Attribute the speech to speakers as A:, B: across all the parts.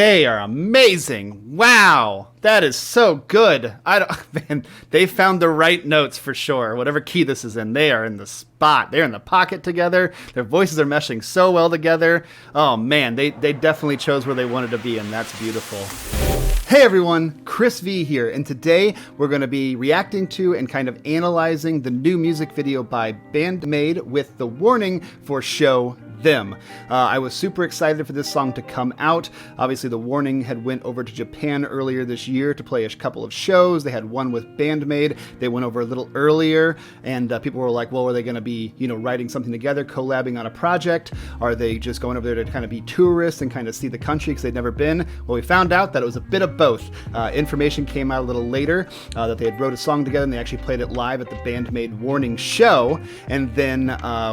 A: They are amazing. Wow. That is so good. Man, they found the right notes for sure. Whatever key this is in, they are in the spot. They're in the pocket together. Their voices are meshing so well together. Oh man, they definitely chose where they wanted to be, and that's beautiful. Hey everyone, Chris V here, and today we're going to be reacting to and kind of analyzing the new music video by Band-Maid with the warning for Show Them. I was super excited for this song to come out. Obviously the warning had went over to Japan earlier this year to play a couple of shows. They had one with Band-Maid. They went over a little earlier, and people were like, well, are they going to be, writing something together, collabing on a project? Are they just going over there to kind of be tourists and kind of see the country because they'd never been? Well, we found out that it was a bit of both. Information came out a little later that they had wrote a song together, and they actually played it live at the Band-Maid warning show, and then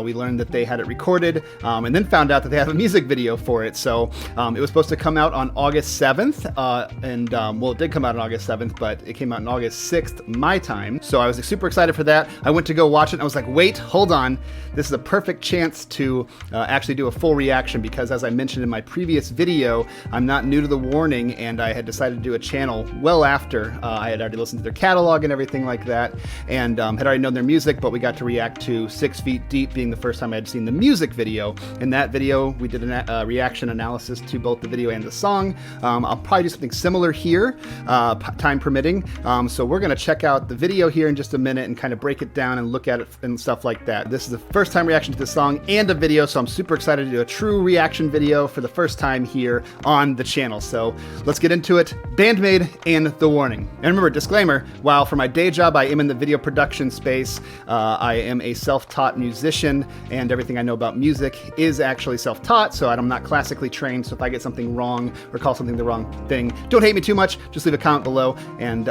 A: we learned that they had it recorded, and then found out that they have a music video for it. So it was supposed to come out on August 7th, well, it did come out on August 7th, but it came out on August 6th, my time. So I was super excited for that. I went to go watch it, and I was like, wait, hold on. This is a perfect chance to actually do a full reaction, because as I mentioned in my previous video, I'm not new to the warning, and I had decided to do a channel well after I had already listened to their catalog and everything like that, and had already known their music, but we got to react to 6 Feet Deep being the first time I had seen the music video. In that video, we did a reaction analysis to both the video and the song. I'll probably do something similar here, time permitting. So we're going to check out the video here in just a minute and kind of break it down and look at it and stuff like that. This is the first time reaction to the song and a video, so I'm super excited to do a true reaction video for the first time here on the channel. So let's get into it. Band-Maid and the warning. And remember, disclaimer, while for my day job I am in the video production space, I am a self-taught musician, and everything I know about music is actually self-taught, so I'm not classically trained. So if I get something wrong or call something the wrong thing, don't hate me too much, just leave a comment below, and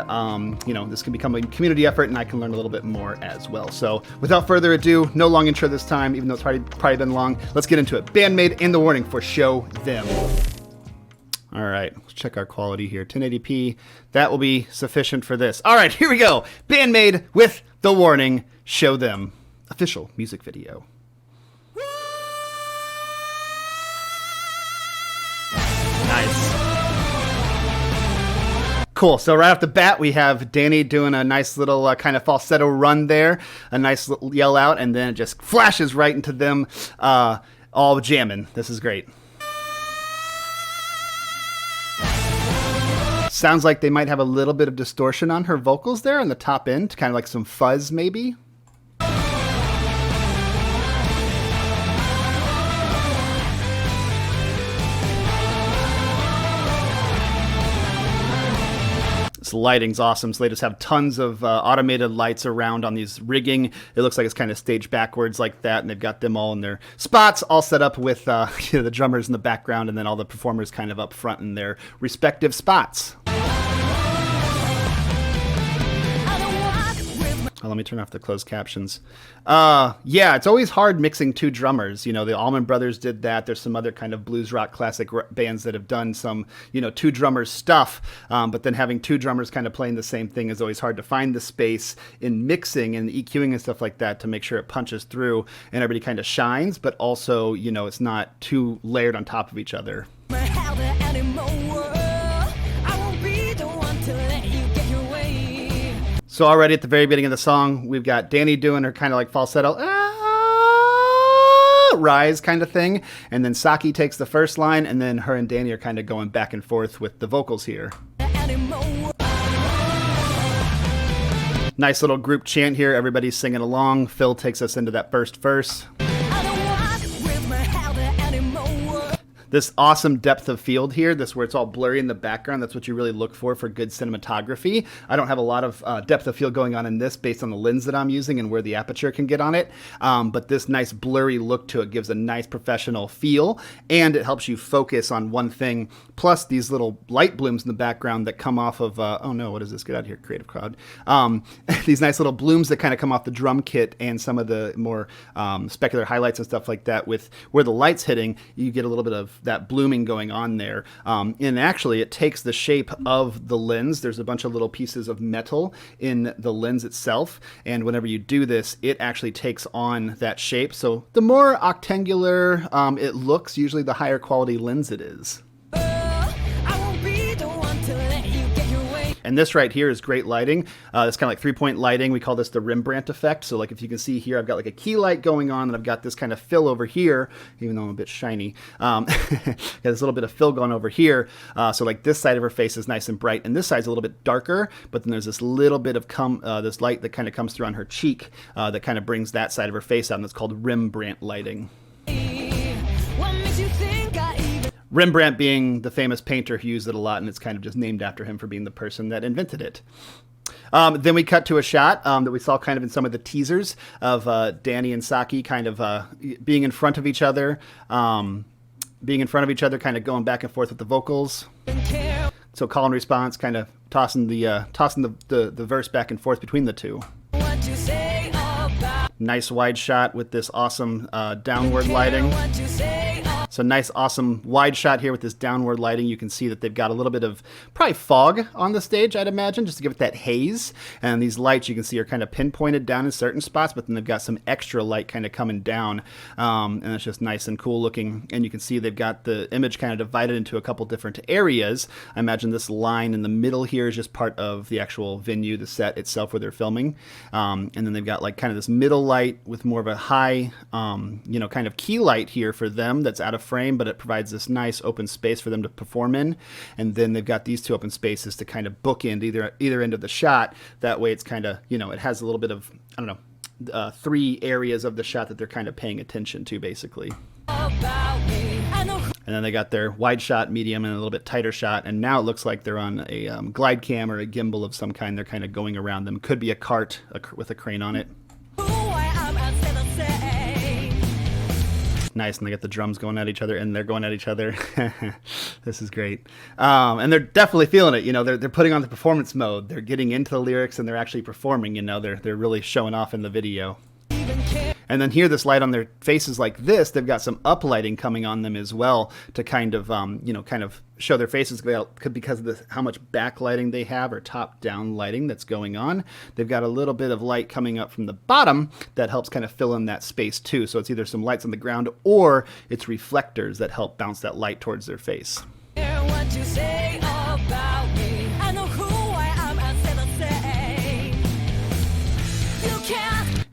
A: this can become a community effort, and I can learn a little bit more as well. So without further ado, no long intro this time, even though it's probably been long. Let's get into it. Band-Maid and the warning for Show Them. All right, let's check our quality here. 1080p, that will be sufficient for this. All right, here we go. Band-Maid with the warning, Show Them. Official music video. Nice. Cool, so right off the bat, we have Danny doing a nice little kind of falsetto run there, a nice little yell out, and then it just flashes right into them all jamming. This is great. Sounds like they might have a little bit of distortion on her vocals there on the top end, kind of like some fuzz maybe. This lighting's awesome. So they just have tons of automated lights around on these rigging. It looks like it's kind of staged backwards like that, and they've got them all in their spots, all set up with the drummers in the background, and then all the performers kind of up front in their respective spots. Oh, let me turn off the closed captions. Yeah, it's always hard mixing two drummers. The Allman Brothers did that. There's some other kind of blues rock classic bands that have done some, two drummers stuff. But then having two drummers kind of playing the same thing is always hard to find the space in mixing and EQing and stuff like that to make sure it punches through and everybody kind of shines, but also, it's not too layered on top of each other. So already at the very beginning of the song, we've got Danny doing her kind of like falsetto, rise kind of thing. And then Saki takes the first line, and then her and Danny are kind of going back and forth with the vocals here. Nice little group chant here. Everybody's singing along. Phil takes us into that first verse. This awesome depth of field here, this where it's all blurry in the background, that's what you really look for good cinematography. I don't have a lot of depth of field going on in this based on the lens that I'm using and where the aperture can get on it, but this nice blurry look to it gives a nice professional feel, and it helps you focus on one thing, plus these little light blooms in the background that come off of, oh no, what is this? Get out of here, Creative Cloud. These nice little blooms that kind of come off the drum kit and some of the more specular highlights and stuff like that. With where the light's hitting, you get a little bit of that blooming going on there. And actually it takes the shape of the lens. There's a bunch of little pieces of metal in the lens itself, and whenever you do this, it actually takes on that shape. So the more octangular it looks, usually the higher quality lens it is. And this right here is great lighting. It's kind of like 3-point lighting. We call this the Rembrandt effect. So like if you can see here, I've got like a key light going on, and I've got this kind of fill over here, even though I'm a bit shiny. Got this little bit of fill going over here. So like this side of her face is nice and bright, and this side's a little bit darker, but then there's this little bit of this light that kind of comes through on her cheek that kind of brings that side of her face out, and it's called Rembrandt lighting. Rembrandt being the famous painter who used it a lot, and it's kind of just named after him for being the person that invented it. Then we cut to a shot that we saw kind of in some of the teasers of Danny and Saki kind of being in front of each other, kind of going back and forth with the vocals. So call and response, kind of tossing the verse back and forth between the two. Nice wide shot with this awesome downward lighting. So nice, awesome wide shot here with this downward lighting. You can see that they've got a little bit of probably fog on the stage, I'd imagine, just to give it that haze. And these lights you can see are kind of pinpointed down in certain spots, but then they've got some extra light kind of coming down. And it's just nice and cool looking. And you can see they've got the image kind of divided into a couple different areas. I imagine this line in the middle here is just part of the actual venue, the set itself where they're filming. And then they've got like kind of this middle light with more of a high, kind of key light here for them that's out of frame, but it provides this nice open space for them to perform in. And then they've got these two open spaces to kind of bookend either end of the shot. That way it's kind of, it has a little bit of, 3 areas of the shot that they're kind of paying attention to, basically. And then they got their wide shot, medium, and a little bit tighter shot. And now it looks like they're on a glide cam or a gimbal of some kind. They're kind of going around them. Could be a cart with a crane on it. Nice, and they got the drums going at each other, and they're going at each other. This is great. And they're definitely feeling it. They're putting on the performance mode. They're getting into the lyrics, and they're actually performing. They're really showing off in the video. And then here, this light on their faces like this, they've got some uplighting coming on them as well to kind of show their faces because of how much backlighting they have, or top-down lighting that's going on. They've got a little bit of light coming up from the bottom that helps kind of fill in that space too. So it's either some lights on the ground or it's reflectors that help bounce that light towards their face.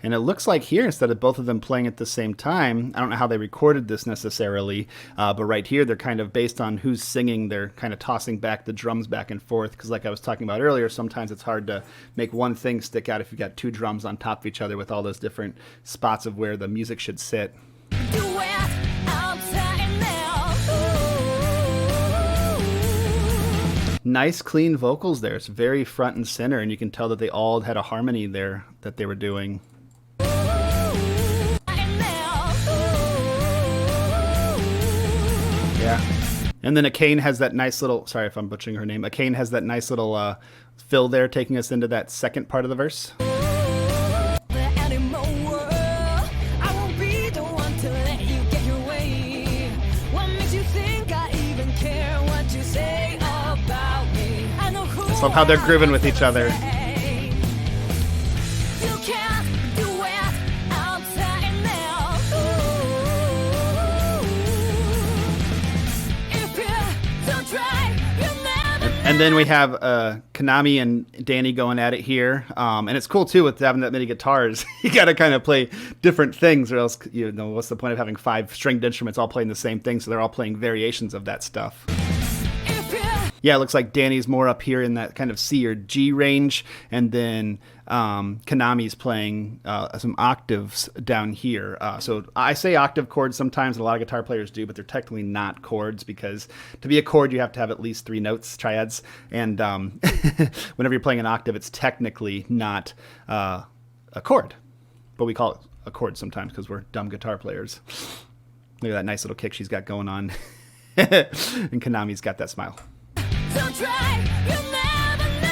A: And it looks like here, instead of both of them playing at the same time, I don't know how they recorded this necessarily, but right here, they're kind of based on who's singing, they're kind of tossing back the drums back and forth, because like I was talking about earlier, sometimes it's hard to make one thing stick out if you've got 2 drums on top of each other with all those different spots of where the music should sit. Nice, clean vocals there. It's very front and center, and you can tell that they all had a harmony there that they were doing. Yeah. And then Akane has that nice little, sorry if I'm butchering her name, Akane has that nice little fill there, taking us into that second part of the verse. I love how they're grooving with each other. And then we have Konami and Danny going at it here. And it's cool, too, with having that many guitars. You got to kind of play different things, or else, what's the point of having 5 stringed instruments all playing the same thing? So they're all playing variations of that stuff. Yeah, it looks like Danny's more up here in that kind of C or G range, and then Konami's playing some octaves down here. So I say octave chords sometimes, and a lot of guitar players do, but they're technically not chords, because to be a chord, you have to have at least 3 notes, triads, and whenever you're playing an octave, it's technically not a chord, but we call it a chord sometimes because we're dumb guitar players. Look at that nice little kick she's got going on, and Konami's got that smile. Don't try, you'll never know.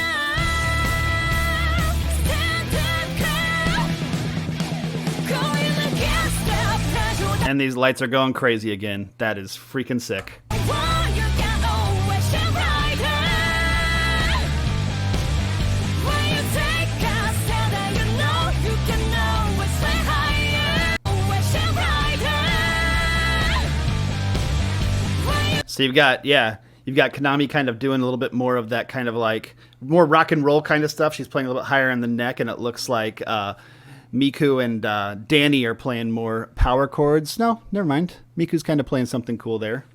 A: And these lights are going crazy again. That is freaking sick. So you've You've got Konami kind of doing a little bit more of that kind of like more rock and roll kind of stuff. She's playing a little bit higher in the neck, and it looks like Miku and Danny are playing more power chords. No, never mind. Miku's kind of playing something cool there.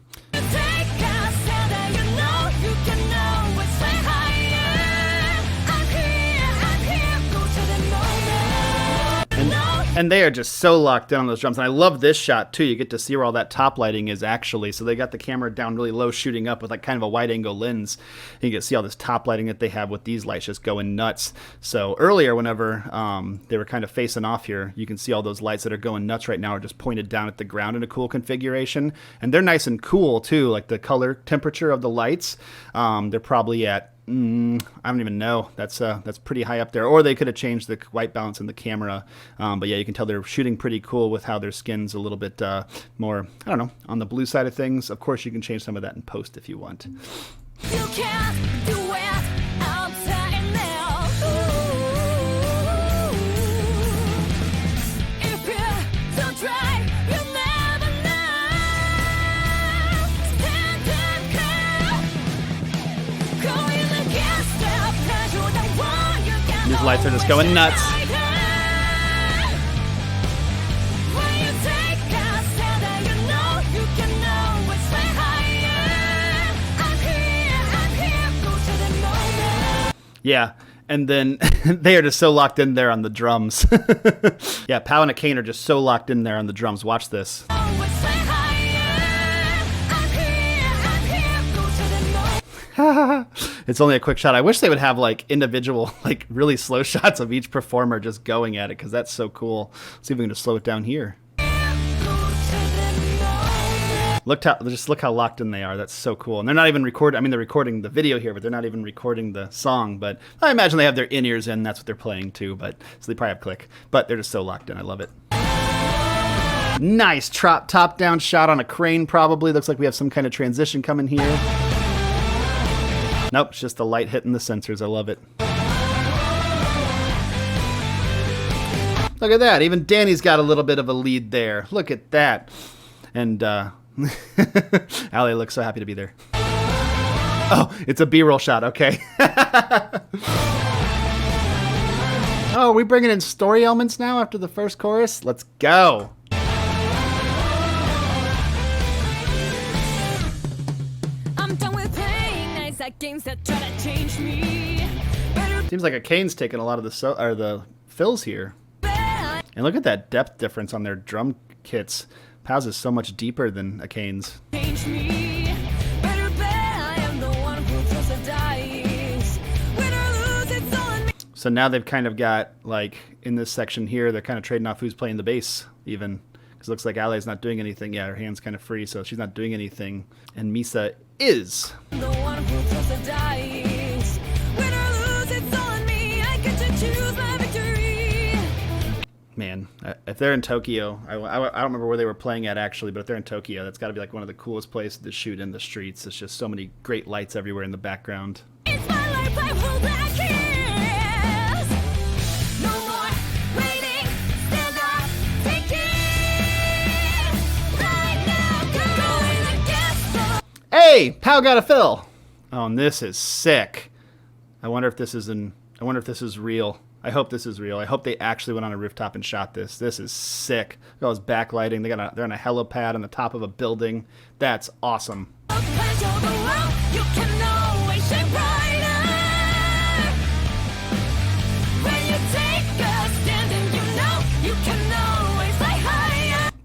A: And they are just so locked in on those drums. And I love this shot, too. You get to see where all that top lighting is actually. So they got the camera down really low, shooting up with like kind of a wide-angle lens. And you get to see all this top lighting that they have with these lights just going nuts. So earlier, whenever they were kind of facing off here, you can see all those lights that are going nuts right now are just pointed down at the ground in a cool configuration. And they're nice and cool, too. Like the color temperature of the lights, they're probably at I don't even know. That's pretty high up there. Or they could have changed the white balance in the camera. But yeah, you can tell they're shooting pretty cool with how their skin's a little bit more, I don't know, on the blue side of things. Of course, you can change some of that in post if you want. You can't do it. I'm saying now. If you don't try, you'll never know. Stand and go. These lights are just going nuts. Yeah, and then they are just so locked in there on the drums. Yeah, Pow and Kane are just so locked in there on the drums. Watch this. It's only a quick shot. I wish they would have like individual, like really slow shots of each performer just going at it, because that's so cool. Let's see if we can just slow it down here. Look how locked in they are. That's so cool. And they're not even recording. I mean, they're recording the video here, but they're not even recording the song. But I imagine they have their in-ears in. That's what they're playing too. But so they probably have click. But they're just so locked in. I love it. Nice top-down shot on a crane. Probably looks like we have some kind of transition coming here. Nope, it's just the light hitting the sensors. I love it. Look at that. Even Danny's got a little bit of a lead there. Look at that. And Allie looks so happy to be there. Oh, it's a B-roll shot. Okay. Oh, are we bringing in story elements now after the first chorus? Let's go. Games that try to change me. Seems like Kane's taking a lot of the fills here. And look at that depth difference on their drum kits. Pow's is so much deeper than Kane's. So now they've kind of got, like, in this section here, they're kind of trading off who's playing the bass, even. Because it looks like Allie's not doing anything. Yeah, her hand's kind of free, so she's not doing anything. And Misa is. The one who throws the dice. Win or lose, it's on me. I get to choose my victory. Man, if they're in Tokyo, I don't remember where they were playing at actually, but if they're in Tokyo, that's got to be like one of the coolest places to shoot in the streets. There's just so many great lights everywhere in the background. It's my life, I hold back here. Hey, Pow got a fill. Oh, and this is sick. I wonder if this is real. I hope this is real. I hope they actually went on a rooftop and shot this. This is sick. Look at all this backlighting. They're on a helipad on the top of a building. That's awesome.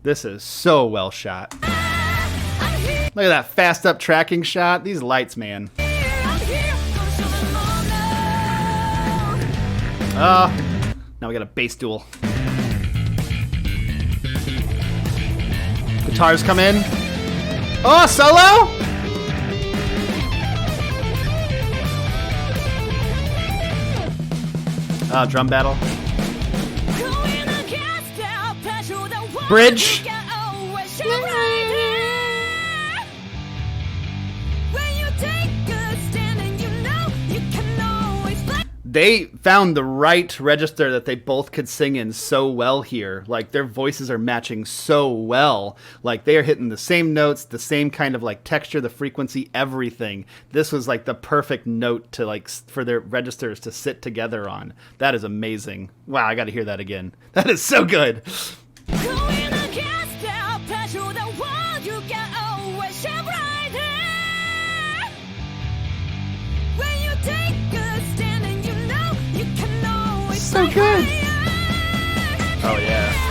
A: This is so well shot. Look at that fast up tracking shot. These lights, man. Oh, now we got a bass duel. Guitars come in. Oh, solo? Drum battle. Bridge. they found the right register that they both could sing in so well here. Like, their voices are matching so well. Like, they are hitting the same notes, the same kind of like texture, the frequency, everything. This was like the perfect note to like for their registers to sit together on. That is amazing. Wow, I got to hear that again. That is so good. So good. Oh yeah.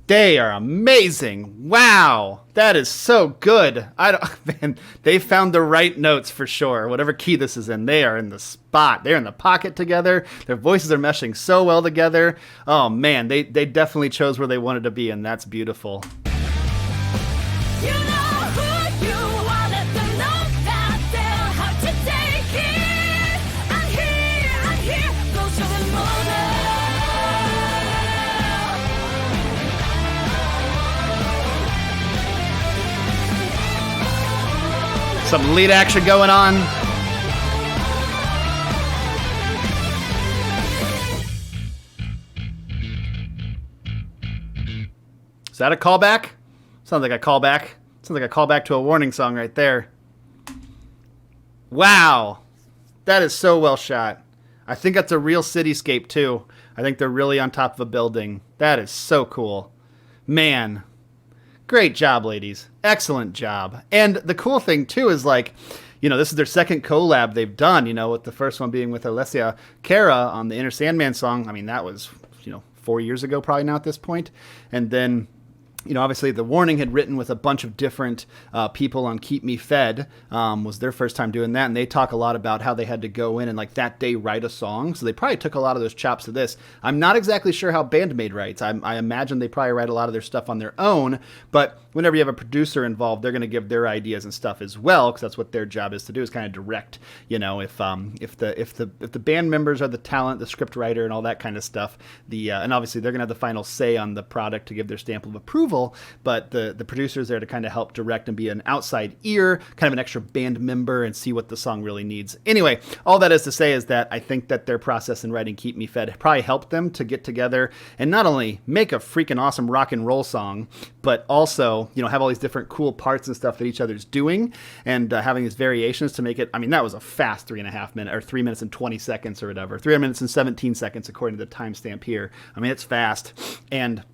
A: They are amazing. Wow. That is so good. Man, they found the right notes for sure. Whatever key this is in, they are in the spot. They're in the pocket together. Their voices are meshing so well together. Oh man, they definitely chose where they wanted to be, and that's beautiful. Some lead action going on. Is that a callback? Sounds like a callback. Sounds like a callback to a Warning song right there. Wow. That is so well shot. I think that's a real cityscape too. I think they're really on top of a building. That is so cool. Man. Great job, ladies. Excellent job. And the cool thing, too, is like, you know, this is their second collab they've done, you know, with the first one being with Alessia Cara on the Inner Sandman song. I mean, that was, 4 years ago probably now at this point. And then, obviously The Warning had written with a bunch of different people on Keep Me Fed. Was their first time doing that. And they talk a lot about how they had to go in and like that day write a song. So they probably took a lot of those chops to this. I'm not exactly sure how Band-Maid writes. I imagine they probably write a lot of their stuff on their own. But whenever you have a producer involved, they're going to give their ideas and stuff as well, because that's what their job is to do, is kind of direct. If the band members are the talent, the script writer, and all that kind of stuff, and obviously they're going to have the final say on the product to give their stamp of approval. But the producer is there to kind of help direct and be an outside ear, kind of an extra band member, and see what the song really needs. Anyway, all that is to say is that I think that their process in writing Keep Me Fed probably helped them to get together and not only make a freaking awesome rock and roll song, but also have all these different cool parts and stuff that each other's doing, and having these variations to make it. I mean, that was a fast 3.5 minutes or 3 minutes and 20 seconds or whatever, 3 minutes and 17 seconds according to the timestamp here. I mean, it's fast, and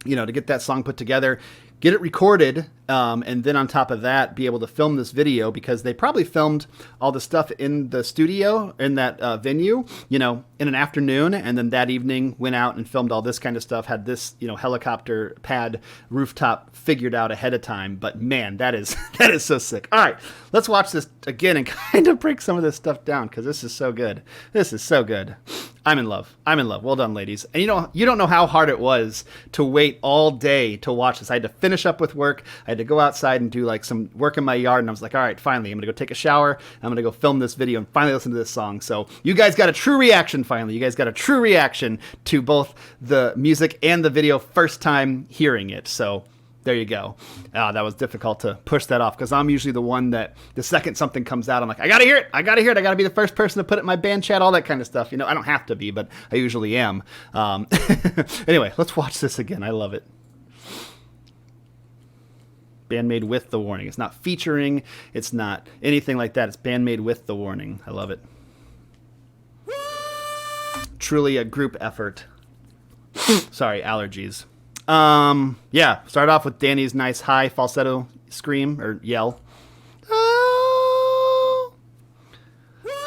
A: to get that song put together, get it recorded, and then on top of that, be able to film this video, because they probably filmed all the stuff in the studio, in that venue, in an afternoon, and then that evening went out and filmed all this kind of stuff, had this, helicopter pad rooftop figured out ahead of time. But man, that is so sick. All right, let's watch this again and kind of break some of this stuff down, because this is so good. This is so good. I'm in love. Well done, ladies. And you don't know how hard it was to wait all day to watch this. I had to finish up with work. I had to go outside and do like some work in my yard. And I was like, all right, finally, I'm going to go take a shower. I'm going to go film this video and finally listen to this song. So you guys got a true reaction finally. You guys got a true reaction to both the music and the video first time hearing it. So there you go. That was difficult to push that off, because I'm usually the one that the second something comes out, I'm like, I gotta hear it. I gotta be the first person to put it in my band chat, all that kind of stuff. I don't have to be, but I usually am. Anyway, let's watch this again. I love it. Band-Maid with The Warning. It's not featuring. It's not anything like that. It's Band-Maid with The Warning. I love it. Truly a group effort. Sorry, allergies. Yeah, start off with Danny's nice high falsetto scream or yell. Oh. Oh.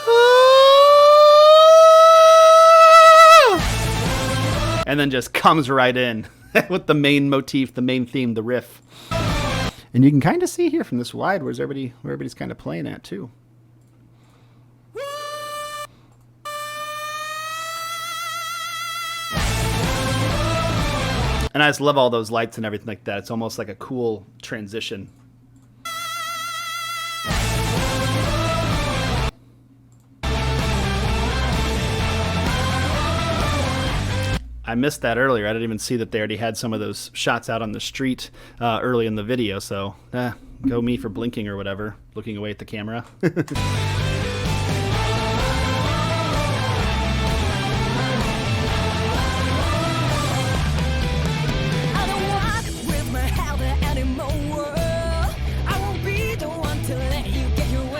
A: And then just comes right in with the main motif, the main theme, the riff. And you can kind of see here from this wide where everybody's kind of playing at too. And I just love all those lights and everything like that. It's almost like a cool transition. I missed that earlier. I didn't even see that they already had some of those shots out on the street early in the video. So Go me for blinking or whatever, looking away at the camera.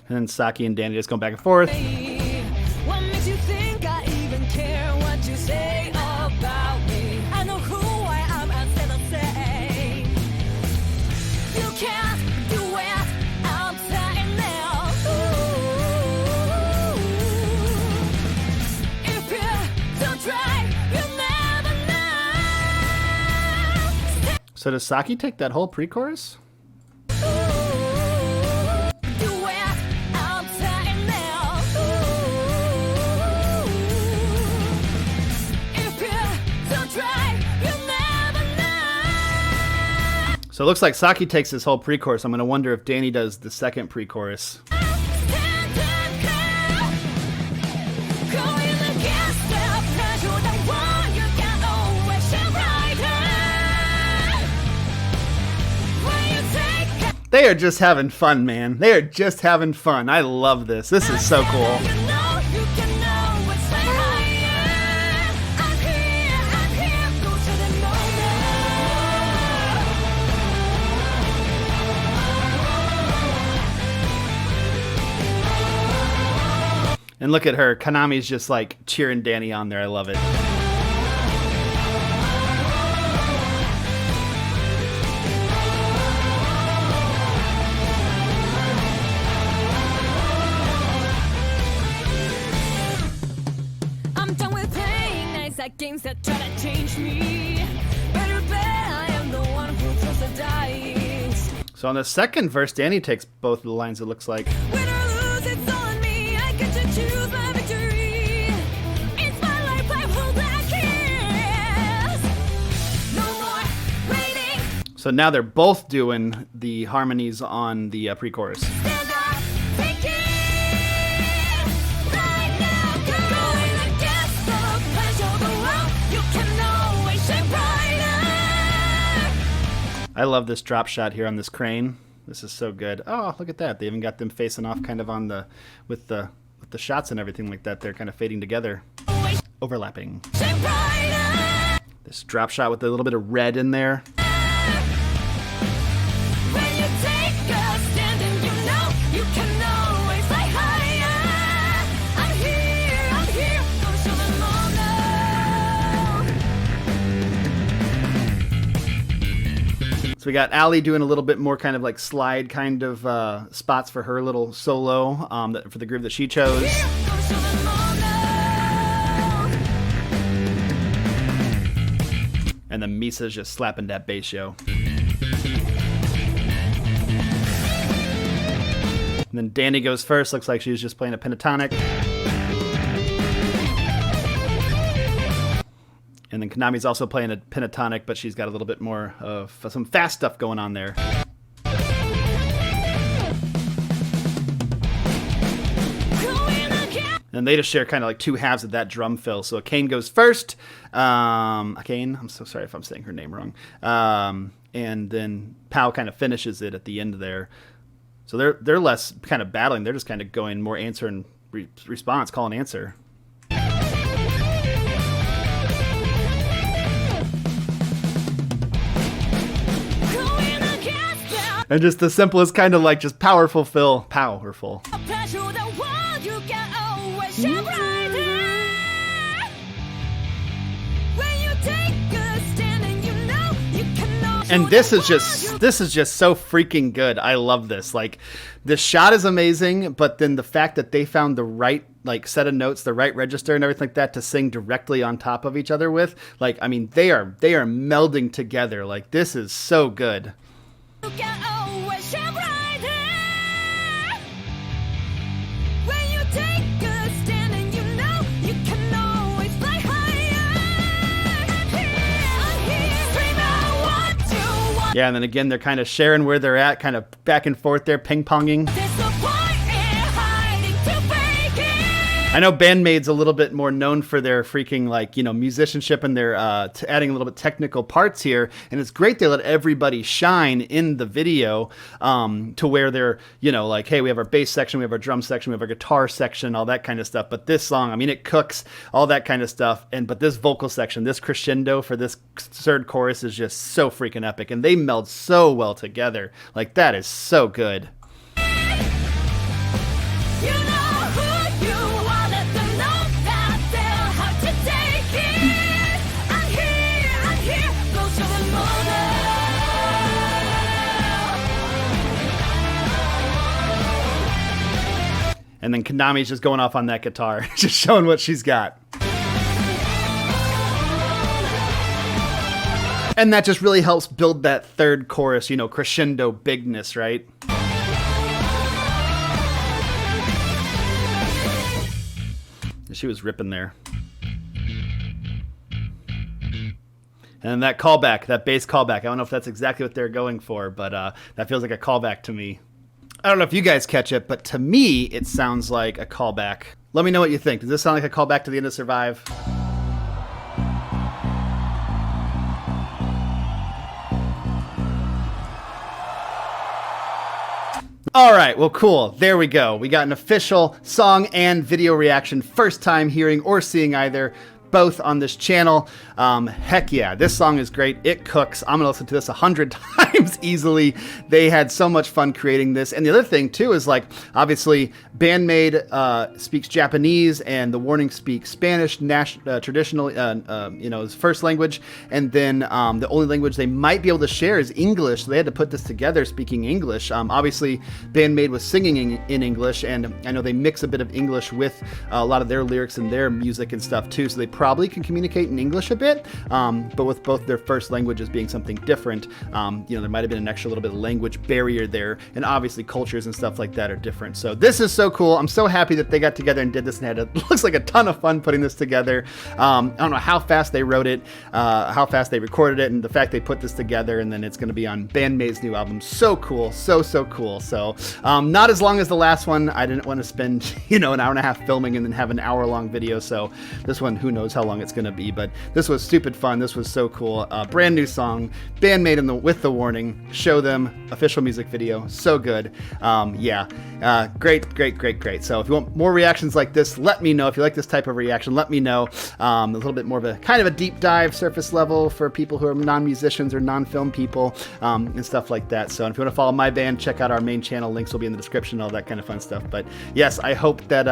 A: And then Saki and Danny just going back and forth.
B: What makes you think I even care what you say about me? I know who I am and still the same. You can't do it, I'm saying now. Ooh. If you don't try, you'll never know.
A: So does Saki take that whole pre-chorus? So it looks like Saki takes this whole pre-chorus. I'm going to wonder if Danny does the second pre-chorus. They are just having fun, man. They are just having fun. I love this. This is so cool. And look at her. Konami's just like cheering Danny on there. I love it.
B: I'm done with playing nice at games that try to change me. Better bet I am the one who throws the dice.
A: So on the second verse, Danny takes both of the lines, it looks like.
B: Win or lose, it's on me. I get to choose my victory. It's my life, I hold back here. No more waiting.
A: So now they're both doing the harmonies on the pre-chorus.
B: Stand up, take it. Right now, going against the plan, show the world you can always shine brighter.
A: I love this drop shot here on this crane. This is so good. Oh, look at that. They even got them facing off kind of on the with the shots and everything like that. They're kind of fading together. Overlapping.
B: Shine brighter.
A: This drop shot with a little bit of red in there.
B: When you take a stand and you know you can always fly higher. I'm here, go show them all now.
A: So we got Allie doing a little bit more kind of like slide kind of spots for her little solo for the groove that she chose.
B: Go show them all now.
A: And then Misa's just slapping that bass, yo. And then Danny goes first. Looks like she's just playing a pentatonic. And then Konami's also playing a pentatonic, but she's got a little bit more of some fast stuff going on there. And they just share kind of like two halves of that drum fill. So Akane goes first. Akane, I'm so sorry if I'm saying her name wrong. And then Pao kind of finishes it at the end there. So they're less kind of battling. They're just kind of going more answer and response, call and answer. And just the simplest kind of like just powerful fill. Powerful. And this is just so freaking good. I love this. Like, the shot is amazing, but then the fact that they found the right like set of notes, the right register and everything like that to sing directly on top of each other with, like, I mean, they are melding together. Like, this is so good. Yeah, and then again, they're kind of sharing where they're at, kind of back and forth there, ping-ponging. I know Band-Maid's a little bit more known for their freaking, like, you know, musicianship and their adding a little bit technical parts here. And it's great they let everybody shine in the video to where they're, you know, like, hey, we have our bass section, we have our drum section, we have our guitar section, all that kind of stuff. But this song, I mean, it cooks, all that kind of stuff. But this vocal section, this crescendo for this third chorus is just so freaking epic. And they meld so well together. Like, that is so good. And then Konami's just going off on that guitar, just showing what she's got. And that just really helps build that third chorus, you know, crescendo bigness, right? She was ripping there. And then that callback, that bass callback. I don't know if that's exactly what they're going for, but that feels like a callback to me. I don't know if you guys catch it, but to me, it sounds like a callback. Let me know what you think. Does this sound like a callback to the end of Survive? All right, well, cool. There we go. We got an official song and video reaction. First time hearing or seeing either. Both on this channel. Heck yeah, this song is great. It cooks. I'm gonna listen to this 100 times easily. They had so much fun creating this. And the other thing too is, like, obviously Band-Maid speaks Japanese and The Warning speaks Spanish, traditional, you know, his first language. And then the only language they might be able to share is English. So they had to put this together speaking English. Obviously Band-Maid was singing in English, and I know they mix a bit of English with a lot of their lyrics and their music and stuff too. So they probably can communicate in English a bit, but with both their first languages being something different, you know, there might have been an extra little bit of language barrier there, and obviously cultures and stuff like that are different. So this is so cool. I'm so happy that they got together and did this, and had it looks like a ton of fun putting this together. I don't know how fast they wrote it, how fast they recorded it, and the fact they put this together, and then it's going to be on Band-Maid's new album. So cool, so cool. So not as long as the last one. I didn't want to spend, you know, an hour and a half filming and then have an hour-long video. So this one, who knows how long it's going to be, but this was stupid fun. This was so cool. Brand new song, Band-Maid with The Warning. Show them, official music video, so good. Yeah, great. So if you want more reactions like this, let me know. If you like this type of reaction, let me know. A little bit more of a kind of a deep dive, surface level for people who are non-musicians or non-film people, and stuff like that. So if you want to follow my band, check out our main channel. Links will be in the description, all that kind of fun stuff. But yes, I hope that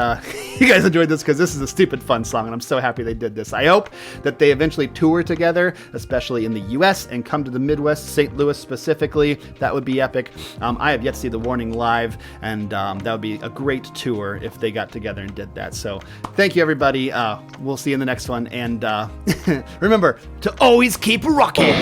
A: you guys enjoyed this, because this is a stupid fun song, and I'm so happy they did this. I hope that they eventually tour together, especially in the US, and come to the Midwest, St. Louis specifically. That would be epic. I have yet to see The Warning live, and that would be a great tour if they got together and did that. So thank you, everybody. We'll see you in the next one, and remember to always keep rocking.